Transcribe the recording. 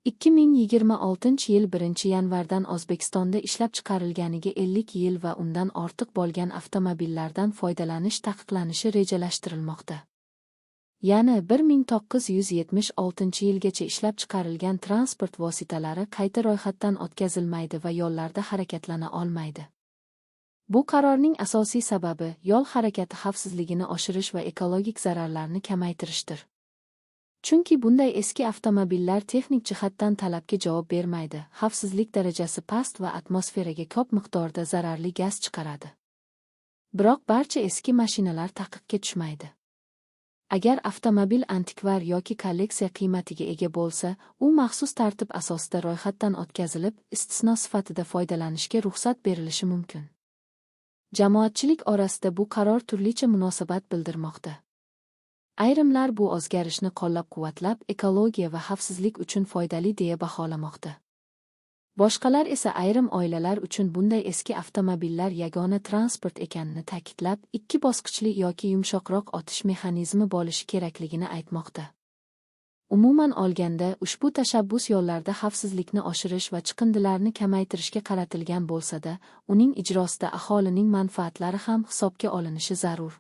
2026-yil 1-yanvardan O'zbekistonda ishlab chiqarilganiga 50 yil va undan ortiq bo'lgan avtomobillardan foydalanish taqiqlanishi rejalashtirilmoqda. Ya'ni 1976-yilgacha ishlab chiqarilgan transport vositalari qayta ro'yxatdan o'tkazilmaydi va yo'llarda harakatlana olmaydi. Bu qarorning asosiy sababi yo'l harakati xavfsizligini oshirish va ekologik zararlarni kamaytirishdir. Chunki bunday eski avtomobillar texnik jihatdan talabga javob bermaydi, xavfsizlik darajasi past va atmosferaga ko'p miqdorda zararli gaz chiqaradi. Biroq barcha eski mashinalar taqiqqa tushmaydi. Agar avtomobil antikvar yoki kolleksiya qiymatiga ega bo'lsa, u maxsus tartib asosida ro'yxatdan o'tkazilib, istisno sifatida foydalanishga ruxsat berilishi mumkin. Jamoatchilik orasida bu qaror turlicha munosabat bildirmoqda. Ayrimlar bu o'zgarishni qo'llab-quvvatlab, ekologiya va xavfsizlik uchun foydali deya baholamoqda. Boshqalar esa ayrim oilalar uchun bunday eski avtomobillar yagona transport ekanini ta'kidlab, ikki bosqichli yoki yumshoqroq o'tish mexanizmi bo'lishi kerakligini aytmoqda. Umuman olganda, ushbu tashabbus yo'llarda xavfsizlikni oshirish va chiqindilarni kamaytirishga qaratilgan bo'lsa-da, uning ijrosida aholining manfaatlari ham hisobga olinishi zarur.